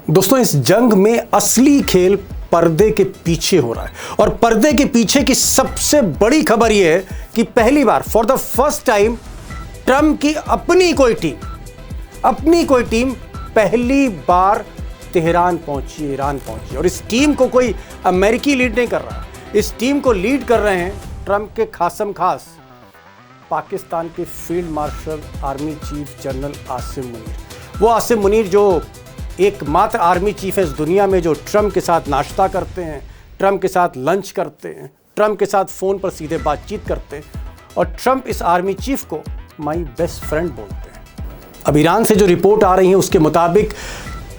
दोस्तों, इस जंग में असली खेल पर्दे के पीछे हो रहा है और पर्दे के पीछे की सबसे बड़ी खबर यह है कि पहली बार for the first time Trump की अपनी कोई टीम पहली बार तेहरान पहुंची, ईरान पहुंची। और इस टीम को कोई अमेरिकी लीड नहीं कर रहा, इस टीम को लीड कर रहे हैं ट्रंप के खासम खास पाकिस्तान के field marshal army chief general Asim Munir. वो आसिम मुनीर जो एकमात्र आर्मी चीफ है इस दुनिया में जो ट्रंप के साथ नाश्ता करते हैं, ट्रंप के साथ लंच करते हैं, ट्रंप के साथ फ़ोन पर सीधे बातचीत करते हैं और ट्रंप इस आर्मी चीफ को माई बेस्ट फ्रेंड बोलते हैं। अब ईरान से जो रिपोर्ट आ रही है उसके मुताबिक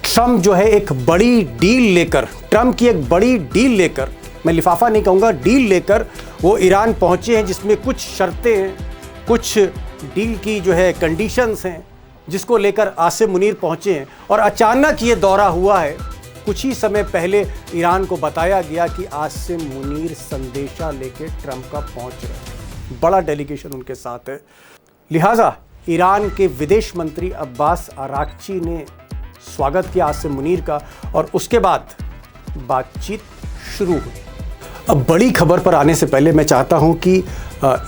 ट्रंप जो है एक बड़ी डील लेकर, ट्रंप की एक बड़ी डील लेकर, मैं लिफाफा नहीं कहूँगा, डील लेकर वो ईरान पहुँचे हैं जिसमें कुछ शर्तें हैं, कुछ डील की जो है कंडीशंस हैं जिसको लेकर आसिम मुनीर पहुंचे हैं। और अचानक ये दौरा हुआ है। कुछ ही समय पहले ईरान को बताया गया कि आसिम मुनीर संदेशा लेकर ट्रंप का पहुंच रहे हैं, बड़ा डेलीगेशन उनके साथ है। लिहाजा ईरान के विदेश मंत्री अब्बास अराक्ची ने स्वागत किया आसिम मुनीर का और उसके बाद बातचीत शुरू हुई। अब बड़ी खबर पर आने से पहले मैं चाहता हूं कि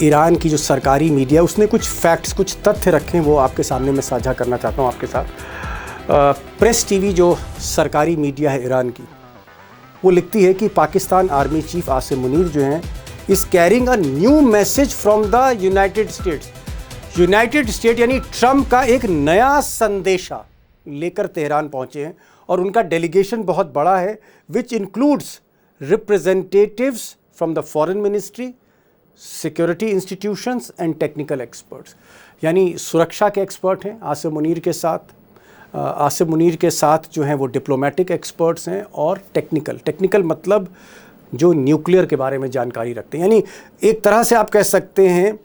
ईरान की जो सरकारी मीडिया उसने कुछ फैक्ट्स, कुछ तथ्य रखे हैं, वो आपके सामने मैं साझा करना चाहता हूं आपके साथ। प्रेस टीवी जो सरकारी मीडिया है ईरान की, वो लिखती है कि पाकिस्तान आर्मी चीफ आसिम मुनीर जो हैं is carrying a new message from the United states. United state यानी ट्रंप का एक नया संदेशा लेकर तेहरान पहुँचे हैं और उनका डेलीगेशन बहुत बड़ा है, which includes representatives from the foreign ministry, security institutions and technical experts. यानी सुरक्षा के एक्सपर्ट हैं आसिम मुनीर के साथ। आसिम मुनीर के साथ जो हैं वो डिप्लोमेटिक एक्सपर्ट्स हैं और टेक्निकल मतलब जो न्यूक्लियर के बारे में जानकारी रखते हैं। यानी एक तरह से आप कह सकते हैं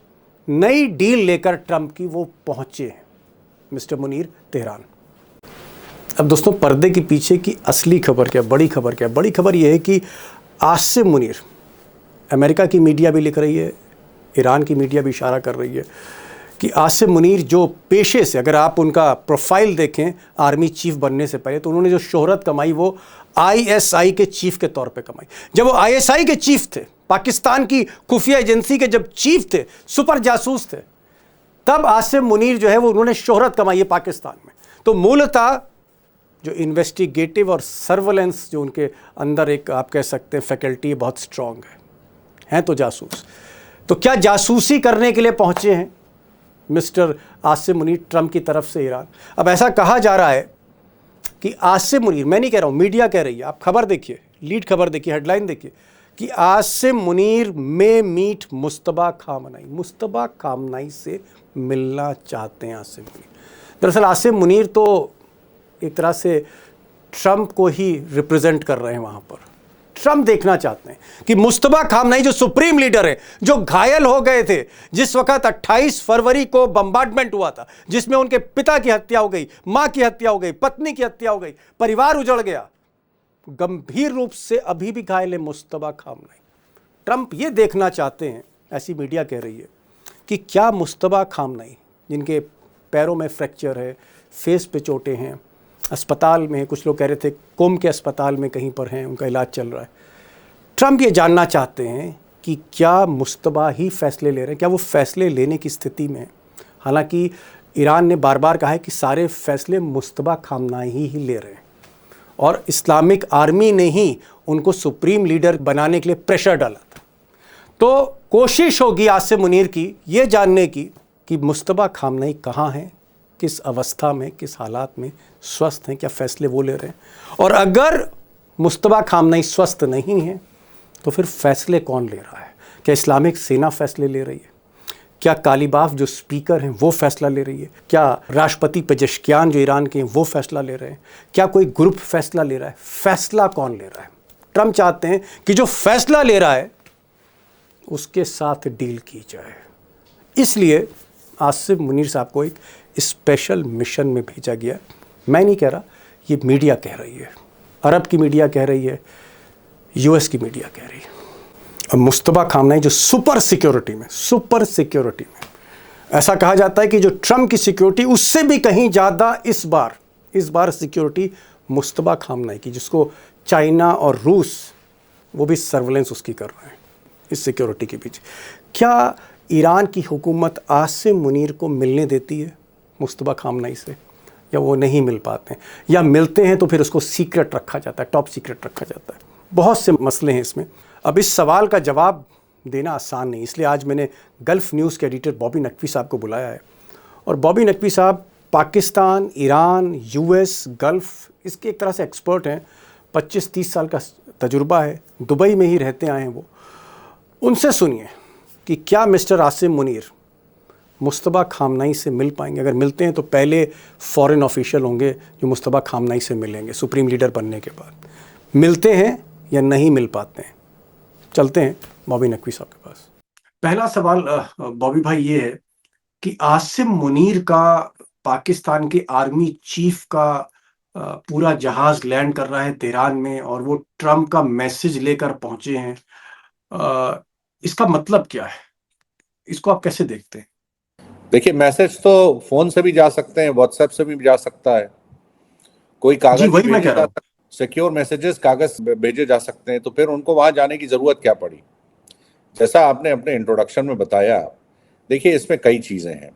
नई डील लेकर ट्रंप की वो पहुँचे हैं मिस्टर मुनीर तेहरान। अब दोस्तों, पर्दे के पीछे की असली खबर क्या, बड़ी खबर क्या? बड़ी खबर यह है कि आसिम मुनीर, अमेरिका की मीडिया भी लिख रही है, ईरान की मीडिया भी इशारा कर रही है कि आसिम मुनीर जो पेशे से, अगर आप उनका प्रोफाइल देखें आर्मी चीफ बनने से पहले, तो उन्होंने जो शोहरत कमाई वो ISI के चीफ के तौर पे कमाई। जब वो ISI के चीफ थे, पाकिस्तान की खुफिया एजेंसी के जब चीफ थे, सुपर जासूस थे, तब आसिम मुनीर जो है वो उन्होंने शोहरत कमाई है पाकिस्तान में। तो मूलतः जो इन्वेस्टिगेटिव और सर्वेलेंस जो उनके अंदर एक आप कह सकते हैं फैकल्टी बहुत स्ट्रांग है तो जासूस। तो क्या जासूसी करने के लिए पहुंचे हैं मिस्टर आसिम मुनीर ट्रंप की तरफ से ईरान? अब ऐसा कहा जा रहा है कि आसिम मुनीर, मैं नहीं कह रहा हूं, मीडिया कह रही है, आप खबर देखिए, लीड खबर देखिए, हेडलाइन देखिए कि आसिम मुनीर में मीट मुस्तबा खामनाई। मुस्तबा खामनाई से मिलना चाहते हैं आसिम मुनीर। दरअसल आसिम मुनीर तो एक तरह से ट्रंप को ही रिप्रेजेंट कर रहे हैं वहां पर। ट्रंप देखना चाहते हैं कि मुस्तबा खामनाई जो सुप्रीम लीडर है, जो घायल हो गए थे जिस वक्त 28 फरवरी को बम्बार्डमेंट हुआ था, जिसमें उनके पिता की हत्या हो गई, मां की हत्या हो गई, पत्नी की हत्या हो गई, परिवार उजड़ गया, गंभीर रूप से अभी भी घायल है मुस्तबा खामनाई। ट्रंप ये देखना चाहते हैं, ऐसी मीडिया कह रही है, कि क्या मुस्तबा खामनाई जिनके पैरों में फ्रैक्चर है, फेस पे चोटें हैं, अस्पताल में, कुछ लोग कह रहे थे कोम के अस्पताल में कहीं पर हैं, उनका इलाज चल रहा है। ट्रंप ये जानना चाहते हैं कि क्या मुस्तबा ही फैसले ले रहे हैं, क्या वो फैसले लेने की स्थिति में है। हालांकि ईरान ने बार बार कहा है कि सारे फैसले मुस्तबा खामनाई ही ले रहे हैं और इस्लामिक आर्मी ने ही उनको सुप्रीम लीडर बनाने के लिए प्रेशर डाला था। तो कोशिश होगी आसिम मुनीर की ये जानने की कि मुस्तबा खामनाई कहाँ हैं, किस अवस्था में, किस हालात में स्वस्थ हैं, क्या फैसले वो ले रहे हैं। और अगर मुस्तबा खामनाई स्वस्थ नहीं है तो फिर फैसले कौन ले रहा है? क्या इस्लामिक सेना फैसले ले रही है? क्या कालीबाफ जो स्पीकर हैं वो फैसला ले रही है? क्या राष्ट्रपति पेजेश्कियान जो ईरान के हैं वो फैसला ले रहे हैं? क्या कोई ग्रुप फैसला ले रहा है? फैसला कौन ले रहा है? ट्रंप चाहते हैं कि जो फैसला ले रहा है उसके साथ डील की जाए। इसलिए आसिम मुनीर साहब को एक स्पेशल मिशन में भेजा गया। मैं नहीं कह रहा, ये मीडिया कह रही है, अरब की मीडिया कह रही है, US की मीडिया कह रही है। और मुस्तबा खामनाई जो सुपर सिक्योरिटी में ऐसा कहा जाता है कि जो ट्रंप की सिक्योरिटी उससे भी कहीं ज़्यादा इस बार सिक्योरिटी मुस्तबा खामनाई की, जिसको चाइना और रूस वो भी सर्वेलेंस उसकी कर रहे हैं इस सिक्योरिटी के पीछे। क्या ईरान की हुकूमत आसिम मुनीर को मिलने देती है मुस्तबा खामनाई से, या वो नहीं मिल पाते हैं, या मिलते हैं तो फिर उसको सीक्रेट रखा जाता है, टॉप सीक्रेट रखा जाता है? बहुत से मसले हैं इसमें। अब इस सवाल का जवाब देना आसान नहीं, इसलिए आज मैंने गल्फ़ न्यूज़ के एडिटर बॉबी नकवी साहब को बुलाया है। और बॉबी नकवी साहब पाकिस्तान, ईरान, यूएस, गल्फ़ इसके एक तरह से एक्सपर्ट हैं। 25-30 साल का तजुर्बा है, दुबई में ही रहते आए हैं वो। उनसे सुनिए कि क्या मिस्टर आसिम मुनीर मुस्तबा खामनाई से मिल पाएंगे। अगर मिलते हैं तो पहले फॉरेन ऑफिशियल होंगे जो मुस्तबा खामनाई से मिलेंगे सुप्रीम लीडर बनने के बाद। मिलते हैं या नहीं मिल पाते हैं? चलते हैं बॉबी नकवी साहब के पास। पहला सवाल बॉबी भाई ये है कि आसिम मुनीर का पाकिस्तान के आर्मी चीफ का पूरा जहाज लैंड कर रहा है तेहरान में, और वो ट्रम्प का मैसेज लेकर पहुंचे हैं। इसका मतलब क्या है? इसको आप कैसे देखते हैं? देखिए, मैसेज तो फोन से भी जा सकते हैं, व्हाट्सएप से भी जा सकता है, कोई कागज भी भेजे जा सकते, सिक्योर मैसेजेस कागज भेजे जा सकते हैं, तो फिर उनको वहां जाने की जरूरत क्या पड़ी? जैसा आपने अपने इंट्रोडक्शन में बताया, देखिए इसमें कई चीजें हैं।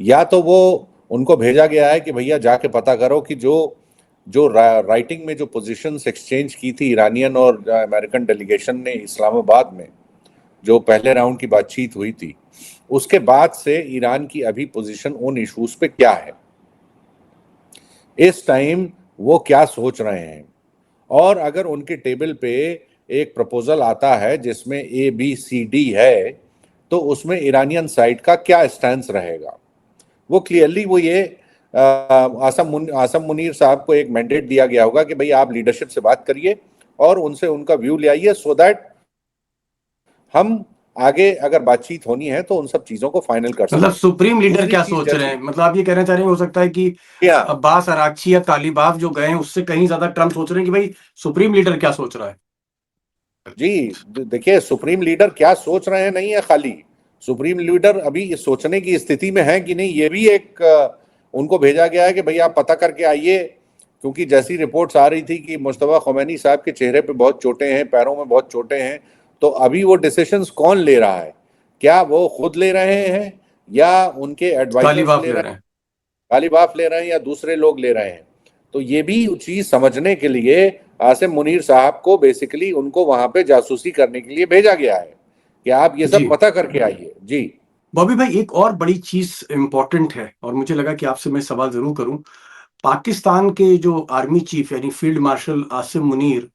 या तो वो उनको भेजा गया है कि भैया जाके पता करो कि जो जो राइटिंग में जो पोजीशंस एक्सचेंज की थी ईरानियन और अमेरिकन डेलीगेशन ने इस्लामाबाद में, जो पहले राउंड की बातचीत हुई थी, उसके बाद से ईरान की अभी पोजीशन उन इश्यूज पे क्या है, इस टाइम वो क्या सोच रहे हैं, और अगर उनके टेबल पे एक प्रपोजल आता है जिसमें ABCD है, तो उसमें ईरानियन साइड का क्या स्टैंस रहेगा। वो क्लियरली वो ये आसम मुनीर साहब को एक मैंडेट दिया गया होगा कि भाई आप लीडरशिप से बात करिए और उनसे उनका व्यू ले आइए, सो दैट हम आगे अगर बातचीत होनी है तो उन सब चीजों को फाइनल कर सकते हैं। मतलब सुप्रीम लीडर क्या सोच रहे हैं? मतलब आप ये कहना चाह रहे हैं हो सकता है कि अब्बास अराक्ची या तालिबाफ जो गए हैं उससे कहीं ज्यादा ट्रम्प सोच रहे हैं कि भाई सुप्रीम लीडर क्या सोच रहा है? जी देखिए, सुप्रीम लीडर क्या सोच रहे हैं नहीं है, खाली सुप्रीम लीडर अभी सोचने की स्थिति में है कि नहीं, ये भी एक उनको भेजा गया है कि भैया आप पता करके आइए, क्योंकि जैसी रिपोर्ट्स आ रही थी कि मुस्तफा ख़ुमैनी साहब के चेहरे पे बहुत चोटें हैं, पैरों में बहुत चोटें हैं, तो अभी वो डिसीजंस कौन ले रहा है? क्या वो खुद ले रहे हैं या उनके एडवाइजर्स ले रहे हैं, तालिबाफ ले रहे हैं, या दूसरे लोग ले रहे हैं? तो ये भी चीज समझने के लिए आसिम मुनीर साहब को बेसिकली उनको वहां पे जासूसी करने के लिए भेजा गया है कि आप ये सब पता करके आइए। जी बॉबी भाई, एक और बड़ी चीज इंपॉर्टेंट है और मुझे लगा कि आपसे मैं सवाल जरूर करूं। पाकिस्तान के जो आर्मी चीफ यानी फील्ड मार्शल आसिम मुनीर,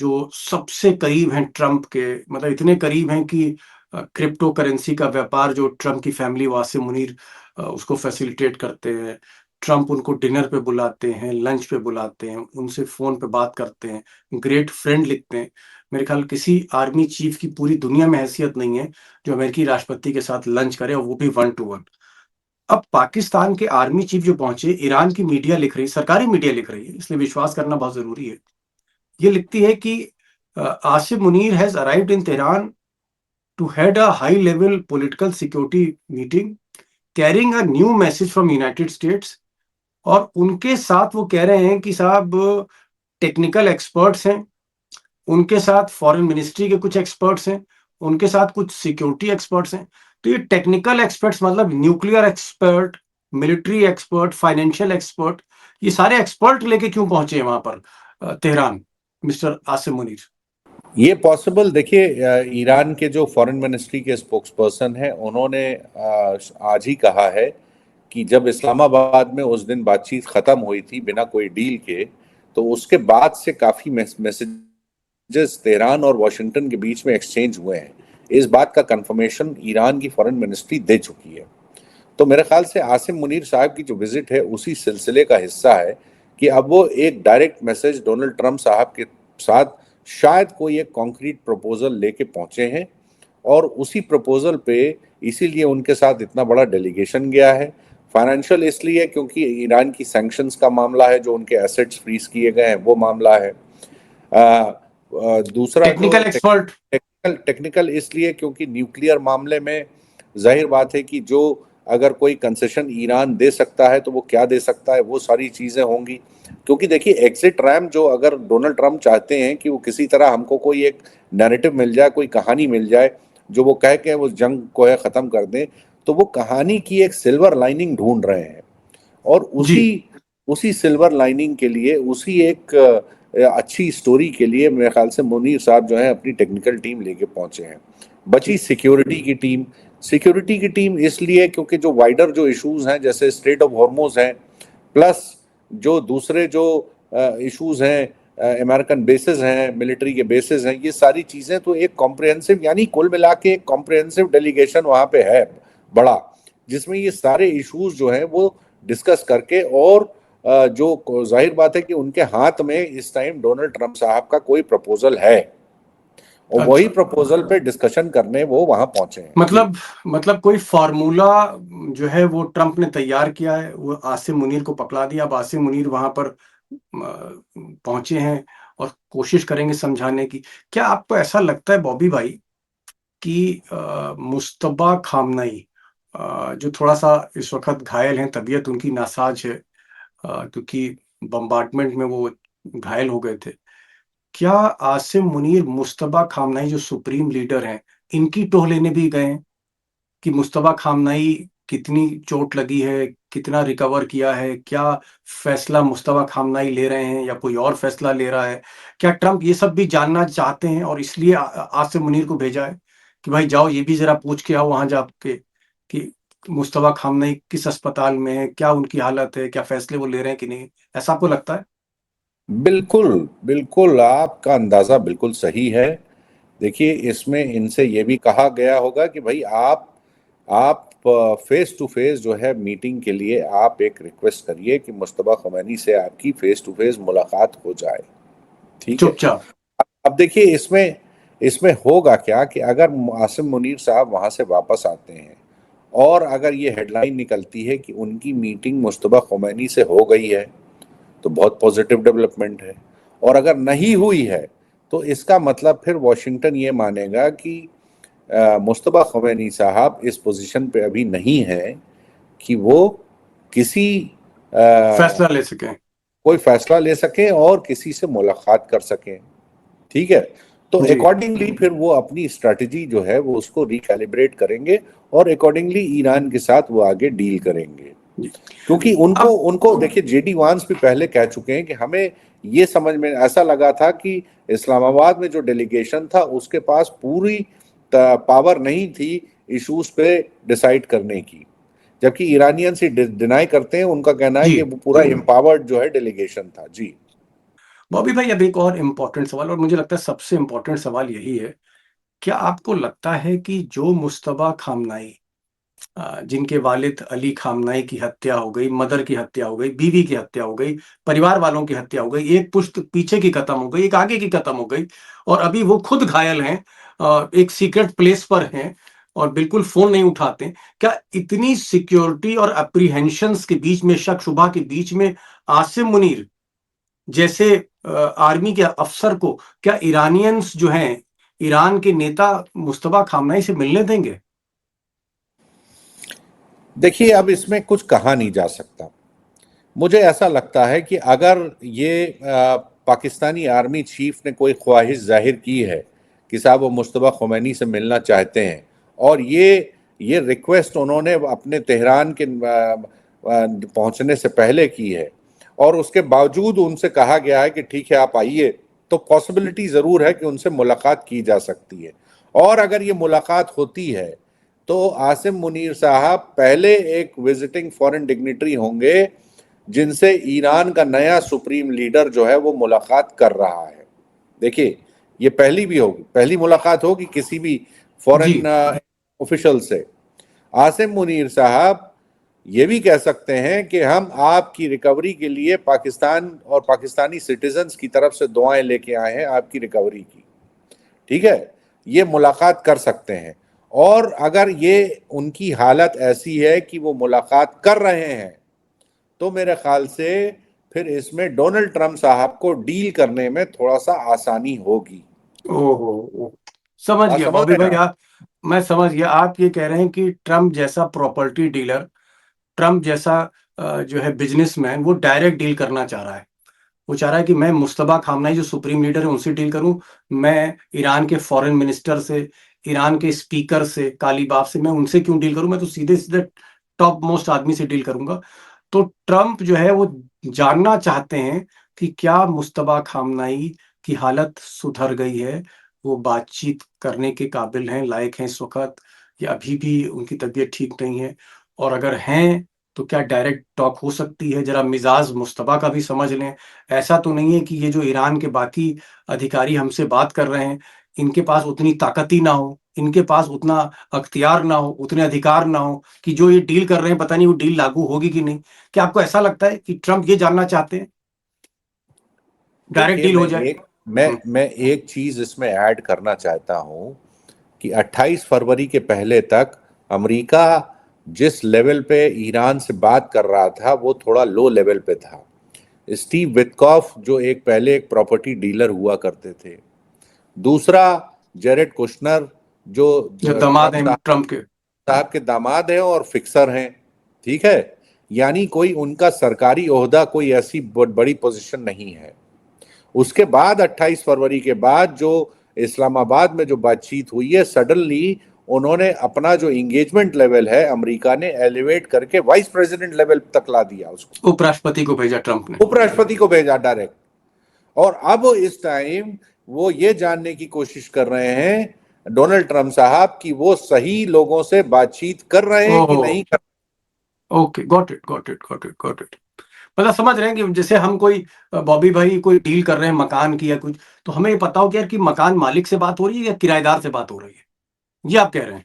जो सबसे करीब हैं ट्रंप के, मतलब इतने करीब हैं कि क्रिप्टो करेंसी का व्यापार जो ट्रंप की फैमिली वासिम मुनीर उसको फैसिलिटेट करते हैं। ट्रंप उनको डिनर पे बुलाते हैं, लंच पे बुलाते हैं, उनसे फोन पे बात करते हैं, ग्रेट फ्रेंड लिखते हैं। मेरे ख्याल किसी आर्मी चीफ की पूरी दुनिया में हैसियत नहीं है जो अमेरिकी राष्ट्रपति के साथ लंच करे, और वो भी 1 to 1। अब पाकिस्तान के आर्मी चीफ जो पहुंचे, ईरान की मीडिया लिख रही, सरकारी मीडिया लिख रही है, इसलिए विश्वास करना बहुत जरूरी है। ये लिखती है कि Asim Munir has arrived in Tehran to head a high level political security meeting carrying a new message from United States. और उनके साथ वो कह रहे हैं कि साहब टेक्निकल एक्सपर्ट्स हैं, उनके साथ फॉरेन मिनिस्ट्री के कुछ एक्सपर्ट्स हैं, उनके साथ कुछ सिक्योरिटी एक्सपर्ट्स हैं। तो ये टेक्निकल एक्सपर्ट्स मतलब nuclear expert, military expert, financial expert, ये सारे एक्सपर्ट लेके क्यों पहुंचे वहां पर तेहरान मिस्टर आसिम मुनीर? ये पॉसिबल, देखिए ईरान के जो फॉरेन मिनिस्ट्री के स्पोक्स पर्सन हैं उन्होंने आज ही कहा है कि जब इस्लामाबाद में उस दिन बातचीत खत्म हुई थी बिना कोई डील के, तो उसके बाद से काफी मैसेजेस तेहरान और वॉशिंगटन के बीच में एक्सचेंज हुए हैं। इस बात का कंफर्मेशन ईरान की फॉरेन मिनिस्ट्री दे चुकी है। तो मेरे ख्याल से आसिम मुनीर साहब की जो विजिट है उसी सिलसिले का हिस्सा है कि अब वो एक डायरेक्ट मैसेज डोनाल्ड ट्रंप साहब के साथ शायद कोई एक कॉन्क्रीट प्रपोजल लेके पहुंचे हैं, और उसी प्रपोजल पे इसीलिए उनके साथ इतना बड़ा डेलीगेशन गया है। फाइनेंशियल इसलिए क्योंकि ईरान की सैंक्शंस का मामला है, जो उनके एसेट्स फ्रीज किए गए हैं वो मामला है। दूसरा टेक्निकल इसलिए क्योंकि न्यूक्लियर मामले में जाहिर बात है कि जो अगर कोई कंसेशन ईरान दे सकता है तो वो क्या दे सकता है, वो सारी चीज़ें होंगी। क्योंकि देखिए एग्जिट रैम्प जो अगर डोनाल्ड ट्रम्प चाहते हैं कि वो किसी तरह हमको कोई एक नैरेटिव मिल जाए, कोई कहानी मिल जाए जो वो कह के वो जंग को है ख़त्म कर दें, तो वो कहानी की एक सिल्वर लाइनिंग ढूंढ रहे हैं। और जी। उसी उसी सिल्वर लाइनिंग के लिए, उसी एक अच्छी स्टोरी के लिए मेरे ख्याल से मुनीर साहब जो है अपनी टेक्निकल टीम लेके पहुंचे हैं। बची सिक्योरिटी की टीम इसलिए क्योंकि जो वाइडर जो इश्यूज हैं जैसे स्ट्रेट ऑफ हॉर्मोज हैं, प्लस जो दूसरे जो इश्यूज हैं, अमेरिकन बेसिस हैं, मिलिट्री के बेसिस हैं, ये सारी चीज़ें तो एक कॉम्प्रिहेंसिव, यानी कुल मिला के एक कॉम्प्रिहेंसिव डेलीगेशन वहाँ पे है बड़ा, जिसमें ये सारे इश्यूज जो हैं वो डिस्कस करके, और जो जाहिर बात है कि उनके हाथ में इस टाइम डोनाल्ड ट्रंप साहब का कोई प्रपोजल है, और वही अच्छा, प्रपोजल पे डिस्कशन करने वो वहां पहुंचे हैं। जी। मतलब कोई फार्मूला जो है वो ट्रंप ने तैयार किया है, वो आसिम मुनीर को पकड़ा दिया। अब आसिम मुनीर वहां पर पहुंचे हैं और कोशिश करेंगे समझाने की। क्या आपको ऐसा लगता है बॉबी भाई कि मुश्तबा खामनई जो थोड़ा सा इस वक्त घायल हैं, तबीयत उनकी नासाज है क्योंकि बम्बार्डमेंट में वो घायल हो गए थे, क्या आसिम मुनीर मुश्तबा खामनई जो सुप्रीम लीडर हैं इनकी टोह लेने भी गए हैं कि मुश्तबा खामनई कितनी चोट लगी है, कितना रिकवर किया है, क्या फैसला मुश्तबा खामनई ले रहे हैं या कोई और फैसला ले रहा है? क्या ट्रंप ये सब भी जानना चाहते हैं और इसलिए आसिम मुनीर को भेजा है कि भाई जाओ ये भी जरा पूछ के आओ वहां जाके कि मुश्तबा खामनई किस अस्पताल में है, क्या उनकी हालत है, क्या फैसले वो ले रहे हैं कि नहीं? ऐसा आपको लगता है? बिल्कुल, बिल्कुल, आपका अंदाजा बिल्कुल सही है। देखिए इसमें इनसे ये भी कहा गया होगा कि भाई आप फेस टू फेस जो है मीटिंग के लिए आप एक रिक्वेस्ट करिए कि मुश्तबा खुमैनी से आपकी फेस टू फेस मुलाकात हो जाए। ठीक है। चुपचाप। अब देखिए इसमें इसमें होगा क्या कि अगर आसिम मुनीर साहब वहां से वापस आते हैं, और अगर ये हेडलाइन निकलती है कि उनकी मीटिंग मुश्तबा खुमैनी से हो गई है, तो बहुत पॉजिटिव डेवलपमेंट है। और अगर नहीं हुई है, तो इसका मतलब फिर वॉशिंगटन ये मानेगा कि मुश्तबा खुमैनी साहब इस पोजीशन पे अभी नहीं है कि वो किसी फैसला ले सकें। कोई फैसला ले सकें और किसी से मुलाकात कर सकें। ठीक है। तो जी। अकॉर्डिंगली फिर वो अपनी स्ट्रेटजी जो है वो उसको रिकैलिब्रेट करेंगे, और अकॉर्डिंगली ईरान के साथ वो आगे डील करेंगे। जी। क्योंकि उनको अब उनको देखिए जेडी वांस भी पहले कह चुके हैं कि हमें ये समझ में ऐसा लगा था कि इस्लामाबाद में जो डेलीगेशन था उसके पास पूरी पावर नहीं थी इश्यूज पे डिसाइड करने की, जबकि ईरानियंस ही डिनाई करते हैं। उनका कहना है जी कि वो पूरा एम्पावर्ड जो है डेलीगेशन था। जी। बॉबी भाई, अब एक और इम्पोर्टेंट सवाल, और मुझे लगता है सबसे इम्पोर्टेंट सवाल यही है, क्या आपको लगता है कि जो मुश्तबा खामनाई जिनके वालिद अली खामनाई की हत्या हो गई, मदर की हत्या हो गई, बीवी की हत्या हो गई, परिवार वालों की हत्या हो गई, एक पुश्त पीछे की खत्म हो गई, एक आगे की खत्म हो गई, और अभी वो खुद घायल हैं, एक सीक्रेट प्लेस पर हैं और बिल्कुल फोन नहीं उठाते, क्या इतनी सिक्योरिटी और अप्रीहेंशंस के बीच में, शक शुबा के बीच में, आसिम मुनीर जैसे आर्मी के अफसर को क्या ईरानियंस जो हैं, ईरान के नेता मुश्तबा खामनाई से मिलने देंगे? देखिए अब इसमें कुछ कहा नहीं जा सकता। मुझे ऐसा लगता है कि अगर ये पाकिस्तानी आर्मी चीफ ने कोई ख्वाहिश जाहिर की है कि साहब वो मुश्तबा खुमैनी से मिलना चाहते हैं, और ये रिक्वेस्ट उन्होंने अपने तेहरान के पहुंचने से पहले की है, और उसके बावजूद उनसे कहा गया है कि ठीक है आप आइए, तो पॉसिबिलिटी ज़रूर है कि उनसे मुलाकात की जा सकती है। और अगर ये मुलाकात होती है तो आसिम मुनीर साहब पहले एक विजिटिंग फॉरेन डिग्निटरी होंगे जिनसे ईरान का नया सुप्रीम लीडर जो है वो मुलाकात कर रहा है। देखिए ये पहली मुलाकात होगी किसी भी जी। फॉरेन ऑफिशियल से। आसिम मुनीर साहब ये भी कह सकते हैं कि हम आपकी रिकवरी के लिए पाकिस्तान और पाकिस्तानी सिटीजन्स की तरफ से दुआएं लेके आए हैं आपकी रिकवरी की। ठीक है। ये मुलाकात कर सकते हैं, और अगर ये उनकी हालत ऐसी है कि वो मुलाकात कर रहे हैं, तो मेरे ख्याल से फिर इसमें डोनाल्ड ट्रंप साहब को डील करने में थोड़ा सा आसानी होगी। ओहो ओ, समझ बात गया समझ बॉबी रहे भाई। ना। आप मैं समझ गया, आप ये कह रहे हैं कि ट्रम्प जैसा प्रॉपर्टी डीलर, ट्रम्प जैसा जो है बिजनेसमैन, वो डायरेक्ट डील करना चाह रहा है। वो चाह रहा है कि मैं मुस्तबा खामनाई जो सुप्रीम लीडर है उनसे डील करूं, मैं ईरान के फॉरेन मिनिस्टर से, ईरान के स्पीकर से, कालीबाफ से, मैं उनसे क्यों डील करूं, मैं तो सीधे सीधे टॉप मोस्ट आदमी से डील करूंगा। तो ट्रंप जो है वो जानना चाहते हैं कि क्या मुस्तबा खामनाई की हालत सुधर गई है, वो बातचीत करने के काबिल हैं, लायक हैं इस वक्त, या अभी भी उनकी तबीयत ठीक नहीं है, और अगर हैं तो क्या डायरेक्ट टॉक हो सकती है। जरा मिजाज मुस्तबा का भी समझ लें। ऐसा तो नहीं है कि ये जो ईरान के बाकी अधिकारी हमसे बात कर रहे हैं, इनके पास उतनी ताकत ही ना हो, इनके पास उतना अख्तियार ना हो, उतने अधिकार ना हो कि जो ये डील कर रहे हैं पता नहीं वो डील लागू होगी कि नहीं। क्या आपको ऐसा लगता है कि ट्रंप ये जानना चाहते हैं डायरेक्ट देखिए, डील हो जाए? मैं एक चीज इसमें ऐड करना चाहता हूं कि 28 फरवरी के पहले तक अमेरिका जिस लेवल पे ईरान से बात कर रहा था वो थोड़ा लो लेवल पे था। स्टीव विटकॉफ जो एक प्रॉपर्टी डीलर हुआ करते थे, दूसरा जेरेड कुशनर जो जो दामाद ट्रम्प हैं ट्रंप के। साहब के दामाद हैं और फिक्सर हैं, ठीक है। यानी कोई उनका सरकारी ओहदा, कोई ऐसी बड़ी पोजीशन नहीं है। उसके बाद 28 फरवरी के बाद जो इस्लामाबाद में जो बातचीत हुई है, सडनली उन्होंने अपना जो इंगेजमेंट लेवल है अमेरिका ने एलिवेट करके वाइस प्रेसिडेंट लेवल तक ला दिया उसको, उपराष्ट्रपति को भेजा ट्रंप ने। उपराष्ट्रपति को भेजा डायरेक्ट। और अब इस टाइम वो ये जानने की कोशिश कर रहे हैं डोनाल्ड ट्रंप साहब कि वो सही लोगों से बातचीत कर रहे हैं कि नहीं कर। Okay, got it got it got it got it. मतलब समझ रहे हैं कि जैसे हम कोई बॉबी भाई कोई डील कर रहे हैं मकान की या कुछ, तो हमें ये पता हो कि यार कि मकान मालिक से बात हो रही है या किराएदार से बात हो रही है, ये आप कह रहे हैं?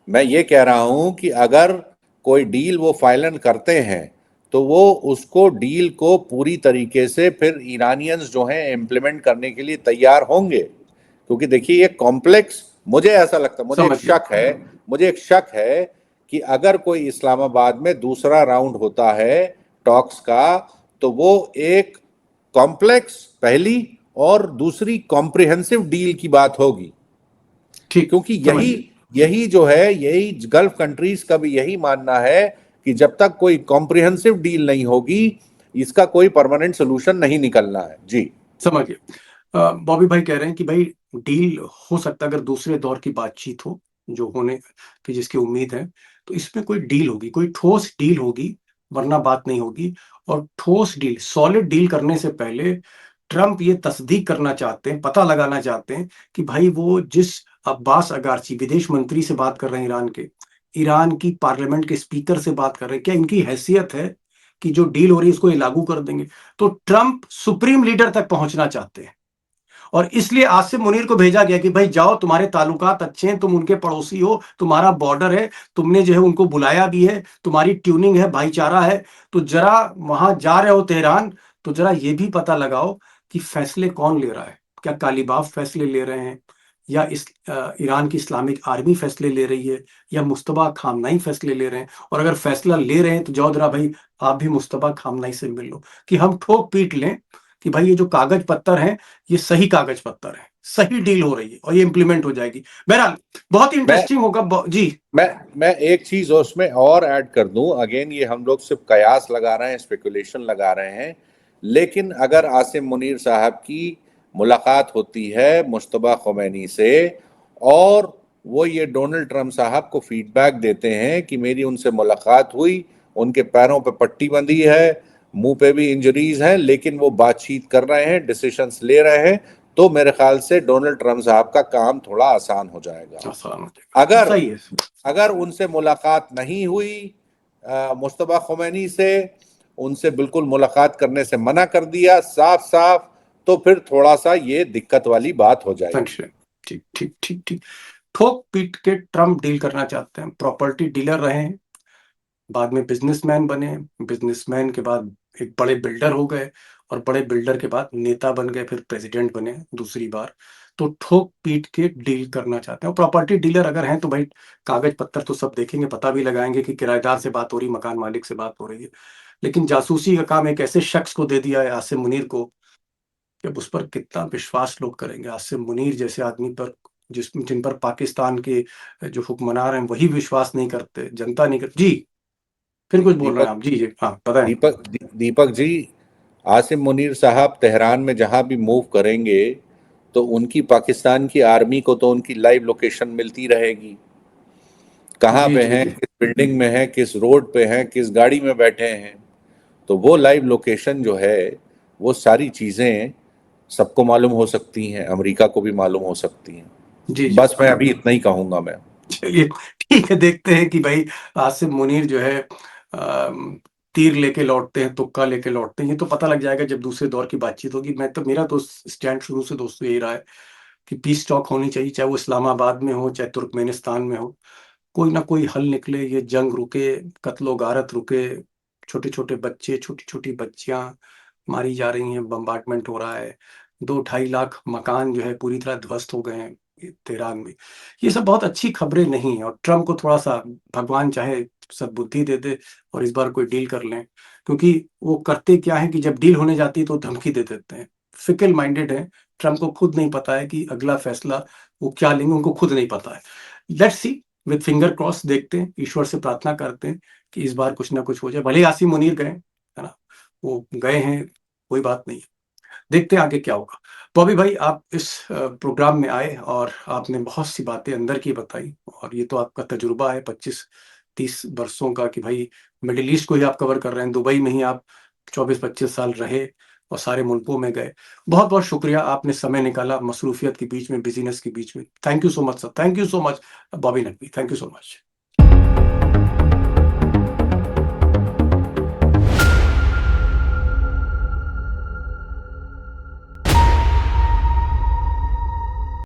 मैं ये कह रहा हूं कि अगर कोई डील वो फाइनल करते हैं तो वो उसको डील को पूरी तरीके से फिर ईरानियंस जो हैं इम्प्लीमेंट करने के लिए तैयार होंगे, क्योंकि देखिए ये कॉम्प्लेक्स, मुझे ऐसा लगता है, मुझे एक शक है कि अगर कोई इस्लामाबाद में दूसरा राउंड होता है टॉक्स का, तो वो एक कॉम्प्लेक्स पहली और दूसरी कॉम्प्रिहेंसिव डील की बात होगी। ठीक, क्योंकि यही यही जो है, यही गल्फ कंट्रीज का भी यही मानना है कि जब तक कोई कॉम्प्रिहेंसिव डील नहीं होगी इसका कोई परमानेंट सोल्यूशन नहीं निकलना है। जी समझ गया। बॉबी भाई कह रहे हैं कि भाई डील हो सकता है अगर दूसरे दौर की बातचीत हो, जो होने की जिसकी उम्मीद है, तो इसमें कोई डील होगी, कोई ठोस डील होगी, वरना बात नहीं होगी। और ठोस डील, सॉलिड डील करने से पहले ट्रंप ये तस्दीक करना चाहते हैं, पता लगाना चाहते हैं कि भाई वो जिस अब्बास अगारची विदेश मंत्री से बात कर रहे हैं ईरान के, ईरान की पार्लियामेंट के स्पीकर से बात कर रहे हैं, क्या इनकी हैसियत है कि जो डील हो रही है इसको ये लागू कर देंगे? तो ट्रंप सुप्रीम लीडर तक पहुंचना चाहते हैं, और इसलिए आसिम मुनीर को भेजा गया कि भाई जाओ, तुम्हारे ताल्लुकात अच्छे हैं, तुम उनके पड़ोसी हो, तुम्हारा बॉर्डर है, तुमने जो है उनको बुलाया भी है, तुम्हारी ट्यूनिंग है, भाईचारा है, तो जरा वहां जा रहे हो तेहरान, तो जरा ये भी पता लगाओ कि फैसले कौन ले रहा है। क्या कालीबाफ फैसले ले रहे हैं, या इस ईरान की इस्लामिक आर्मी फैसले ले रही है, या मुस्तबा खामनाई फैसले ले रहे हैं? और अगर फैसला ले रहे हैं तो जाओ जरा भाई आप भी मुस्तबा खामनाई से मिल लो, कि हम ठोक पीट लें कि भाई ये जो कागज पत्तर है ये सही कागज पत्तर है, सही डील हो रही है और ये इंप्लीमेंट हो जाएगी। बहरहाल बहुत ही मैं इंटरेस्टिंग होगा जी। मैं एक चीज उसमें और ऐड कर दूं। अगेन ये हम लोग सिर्फ कयास लगा रहे हैं, स्पेकुलेशन लगा रहे हैं, लेकिन अगर आसिम मुनीर साहब की मुलाकात होती है मुश्तबा खुमैनी से और वो ये डोनाल्ड ट्रंप साहब को फीडबैक देते हैं कि मेरी उनसे मुलाकात हुई, उनके पैरों पे पट्टी बंधी है, मुंह पे भी इंजरीज हैं, लेकिन वो बातचीत कर रहे हैं, डिसीजंस ले रहे हैं, तो मेरे ख्याल से डोनाल्ड ट्रंप साहब का काम थोड़ा आसान हो जाएगा। आसान हो जाएगा, अगर सही है। अगर उनसे मुलाकात नहीं हुई मुश्तबा खुमैनी से, उनसे बिल्कुल मुलाकात करने से मना कर दिया साफ साफ, तो फिर थोड़ा सा ये दिक्कत वाली बात हो जाएगी। ठीक ठीक ठीक ठीक। ठोक पीट के ट्रंप डील करना चाहते हैं, प्रॉपर्टी डीलर रहे हैं, बाद में बिजनेसमैन बने, बिजनेसमैन के बाद एक बड़े बिल्डर हो गए, और बड़े बिल्डर के बाद नेता बन गए, फिर प्रेसिडेंट बने दूसरी बार। तो ठोक पीट के डील करना चाहते हैं। और प्रॉपर्टी डीलर अगर हैं तो भाई कागज पत्तर तो सब देखेंगे, पता भी लगाएंगे कि किराएदार से बात हो रही, मकान मालिक से बात हो रही है। लेकिन जासूसी का काम एक ऐसे शख्स को दे दिया है, आसिम मुनीर को, कि अब उस पर कितना विश्वास लोग करेंगे? आसिम मुनीर जैसे आदमी पर, जिन पर पाकिस्तान के जो हुक्मरान हैं वही विश्वास नहीं करते, जनता नहीं करती। जी फिर कुछ बोल रहे हैं दीपक आप? जी जी हाँ बताएं। दीपक दीपक जी, आसिम मुनीर साहब तेहरान में जहां भी मूव करेंगे तो उनकी पाकिस्तान की आर्मी को तो उनकी लाइव लोकेशन मिलती रहेगी, कहाँ जी पे जी हैं, जी। किस बिल्डिंग में हैं, किस रोड पे हैं, किस गाड़ी में बैठे हैं। तो वो लाइव लोकेशन जो है, वो सारी चीजें सबको मालूम हो सकती हैं, अमेरिका को भी मालूम हो सकती हैं। जी जी। बस मैं अभी इतना ही कहूंगा मैं। चलिए, ठीक है, देखते हैं कि भाई आसिम मुनीर जो है तीर लेके लौटते हैं, तुक्का लेके लौटते हैं, ये तो पता लग जाएगा जब दूसरे दौर की बातचीत होगी। मैं तो, मेरा तो स्टैंड शुरू से दोस्तों यही रहा है कि पीस टॉक होनी चाहिए, चाहे वो इस्लामाबाद में हो, चाहे तुर्कमेनिस्तान में हो। कोई ना कोई हल निकले, ये जंग रुके, कत्लो गारत रुके, छोटे छोटे बच्चे, छोटी छोटी बच्चियां मारी जा रही हैं, बम्बार्टमेंट हो रहा है, 2-2.5 लाख मकान जो है पूरी तरह ध्वस्त हो गए हैं तेहरान में। ये सब बहुत अच्छी खबरें नहीं है, और ट्रम्प को थोड़ा सा भगवान चाहे सब बुद्धि दे दे और इस बार कोई डील कर लें, क्योंकि वो करते क्या है कि जब डील होने जाती है तो धमकी दे देते हैं। फिकल माइंडेड है, ट्रम्प को खुद नहीं पता है कि अगला फैसला वो क्या लेंगे, उनको खुद नहीं पता है। Let's see, with finger cross, देखते हैं, ईश्वर से प्रार्थना करते हैं कि इस बार कुछ ना कुछ हो जाए। भले ही आसिम मुनीर गए, है ना, वो गए हैं, कोई बात नहीं, देखते हैं आगे क्या होगा। बॉबी भाई, आप इस प्रोग्राम में आए और आपने बहुत सी बातें अंदर की बताई, और ये तो आपका तजुर्बा है 25-30 वर्षों का कि भाई मिडिल ईस्ट को ही आप कवर कर रहे हैं, दुबई में ही आप 24-25 साल रहे और सारे मुल्कों में गए। बहुत बहुत शुक्रिया, आपने समय निकाला मसरूफियत के बीच में, बिजीनेस के बीच में। Thank you so much sir, thank you so much Bobby Naqvi, thank you so much.